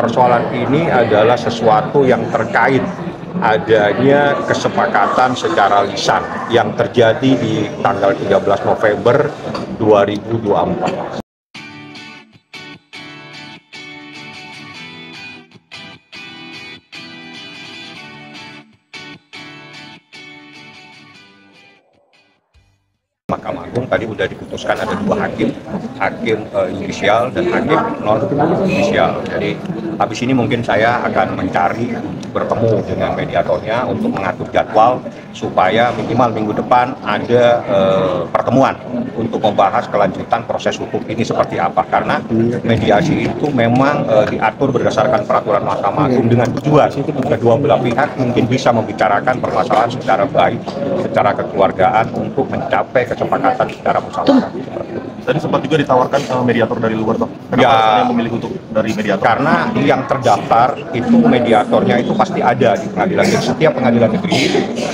persoalan ini adalah sesuatu yang terkait adanya kesepakatan secara lisan yang terjadi di tanggal 13 November 2024. Mahkamah Agung tadi sudah diputuskan ada dua hakim yudisial dan hakim non yudisial. Jadi habis ini mungkin saya akan mencari bertemu dengan mediatornya untuk mengatur jadwal supaya minimal minggu depan ada pertemuan untuk membahas kelanjutan proses hukum ini seperti apa. Karena mediasi itu memang diatur berdasarkan peraturan Mahkamah Agung dengan tujuan kedua belah pihak mungkin bisa membicarakan permasalahan secara baik, secara kekeluargaan untuk mencapai kesepakatan secara musyawarah. Tadi sempat juga ditawarkan mediator dari luar, Bang. Kenapa alasannya memilih untuk dari mediator? Karena yang terdaftar itu mediatornya itu pasti ada di pengadilan negeri. Setiap pengadilan negeri,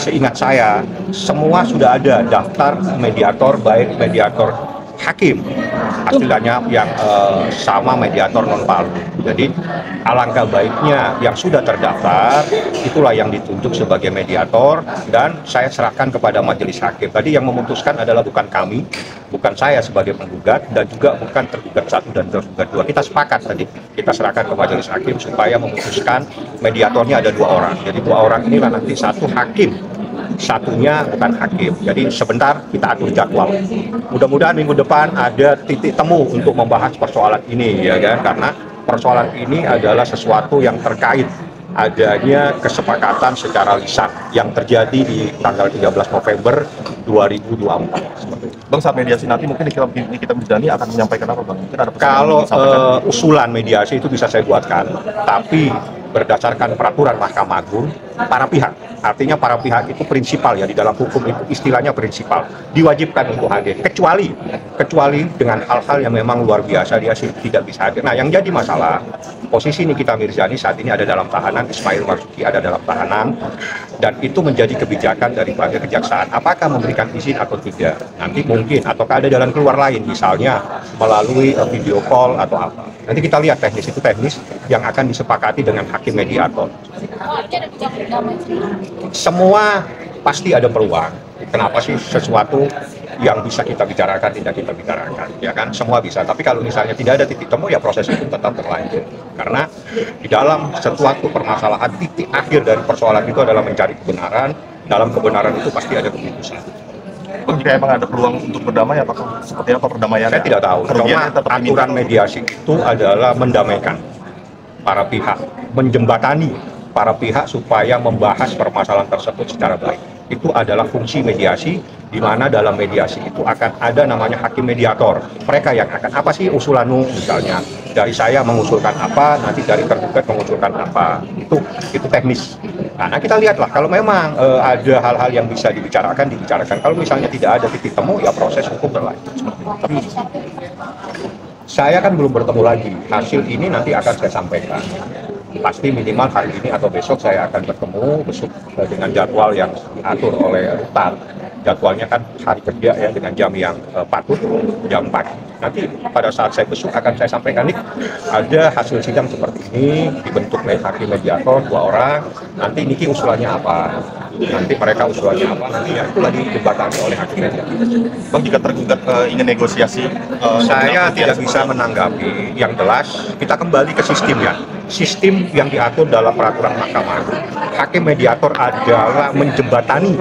seingat saya, semua sudah ada daftar mediator, baik mediator hakim, hasilnya yang sama mediator non-palu. Jadi alangkah baiknya yang sudah terdaftar itulah yang ditunjuk sebagai mediator dan saya serahkan kepada majelis hakim. Tadi yang memutuskan adalah bukan kami, bukan saya sebagai penggugat dan juga bukan tergugat 1 dan tergugat 2. Kita sepakat tadi, kita serahkan ke majelis hakim supaya memutuskan mediatornya ada 2 orang. Jadi 2 orang inilah nanti satu hakim, satunya bukan hakim. Jadi sebentar kita atur jadwal. Mudah-mudahan minggu depan ada titik temu untuk membahas persoalan ini, ya kan? Karena persoalan ini adalah sesuatu yang terkait adanya kesepakatan secara lisan yang terjadi di tanggal 13 November 2024. Bang, saat mediasi nanti mungkin kita Mirdani akan menyampaikan apa, Bang? Mungkin ada pesan kalau usulan mediasi itu bisa saya buatkan, tapi berdasarkan peraturan Mahkamah Agung, para pihak, artinya para pihak itu prinsipal ya, di dalam hukum itu istilahnya prinsipal, diwajibkan untuk hadir, kecuali dengan hal-hal yang memang luar biasa dia tidak bisa hadir. Nah, yang jadi masalah, posisi Nikita Mirzani saat ini ada dalam tahanan, Ismail Marzuki ada dalam tahanan, dan itu menjadi kebijakan daripada kejaksaan. Apakah memberikan izin atau tidak? Nanti mungkin, ataukah ada jalan keluar lain, misalnya melalui video call atau apa. Nanti kita lihat teknis itu teknis yang akan disepakati dengan hakim mediator. Semua pasti ada peluang. Kenapa sih sesuatu yang bisa kita bicarakan tidak kita bicarakan, ya kan? Semua bisa. Tapi kalau misalnya tidak ada titik temu, ya proses itu tetap berlanjut. Karena di dalam suatu permasalahan, titik akhir dari persoalan itu adalah mencari kebenaran. Dalam kebenaran itu pasti ada keputusan. Jika emang ada peluang untuk berdamai, apakah seperti apa perdamaian? Saya tidak tahu. Cuma aturan mediasi itu adalah mendamaikan para pihak, menjembatani para pihak supaya membahas permasalahan tersebut secara baik. Itu adalah fungsi mediasi, di mana dalam mediasi itu akan ada namanya hakim mediator. Mereka yang akan, apa sih usulanmu misalnya, dari saya mengusulkan apa, nanti dari tergugat mengusulkan apa, itu teknis. Nah, kita lihatlah kalau memang ada hal-hal yang bisa dibicarakan. Kalau misalnya tidak ada titik temu, ya proses hukum berlanjut. Tapi saya kan belum bertemu lagi. Hasil ini nanti akan saya sampaikan. Pasti minimal hari ini atau besok saya akan bertemu besok dengan jadwal yang diatur oleh Rutan. Jadwalnya kan hari kerja ya, dengan jam yang patut, jam 4. Nanti pada saat saya besok akan saya sampaikan nih, ada hasil sidang seperti ini, dibentuk oleh hakim mediator 2 orang, nanti Niki usulannya apa, nanti mereka usulannya apa, nanti ya itulah didebatkan oleh hakim mediator. Bang, jika tergugat ingin negosiasi, saya tidak bisa menanggapi. Yang jelas kita kembali ke sistemnya. Sistem yang diatur dalam peraturan Mahkamah Agung. Hakim mediator adalah menjembatani,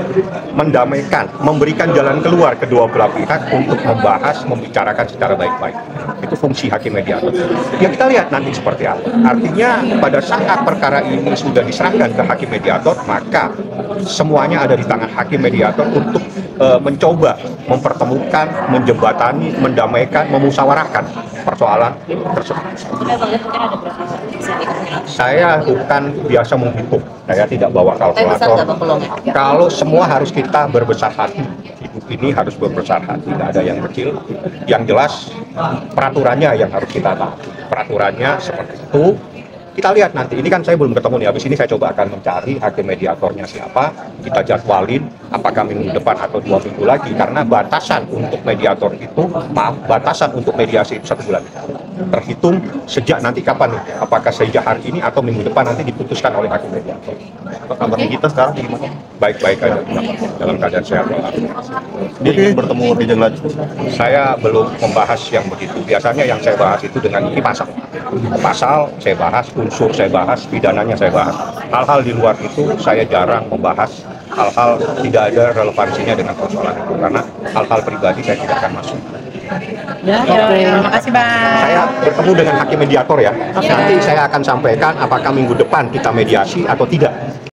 mendamaikan, memberikan jalan keluar kedua belah pihak untuk membahas, membicarakan secara baik-baik. Itu fungsi hakim mediator. Ya kita lihat nanti seperti apa. Artinya pada saat perkara ini sudah diserahkan ke hakim mediator, maka semuanya ada di tangan hakim mediator untuk mencoba mempertemukan, menjembatani, mendamaikan, memusyawarahkan persoalan tersebut. Saya bukan biasa menghitung, saya tidak bawa kalkulator. Kalau semua harus kita berbesar hati, hidup ini harus berbesar hati, tidak ada yang kecil. Yang jelas peraturannya yang harus kita tahu. Peraturannya seperti itu. Kita lihat nanti, ini kan saya belum ketemu nih, habis ini saya coba akan mencari hakim mediatornya siapa, kita jadwalin apakah minggu depan atau 2 minggu lagi, karena batasan untuk mediator itu, batasan untuk mediasi itu 1 bulan. Terhitung sejak nanti kapan nih, apakah sejak hari ini atau minggu depan nanti diputuskan oleh hakim mediator. Kabar kita sekarang gimana? Baik-baik aja, dalam keadaan sehat. Dia ingin bertemu Rijal lagi. Saya belum membahas yang begitu. Biasanya yang saya bahas itu dengan ini pasal. Pasal saya bahas, unsur saya bahas, pidananya saya bahas. Hal-hal di luar itu saya jarang membahas hal-hal tidak ada relevansinya dengan persoalan itu, karena hal-hal pribadi saya tidak akan masuk. Terima kasih Bang. Saya bertemu dengan hakim mediator ya. Nanti saya akan sampaikan apakah minggu depan kita mediasi atau tidak.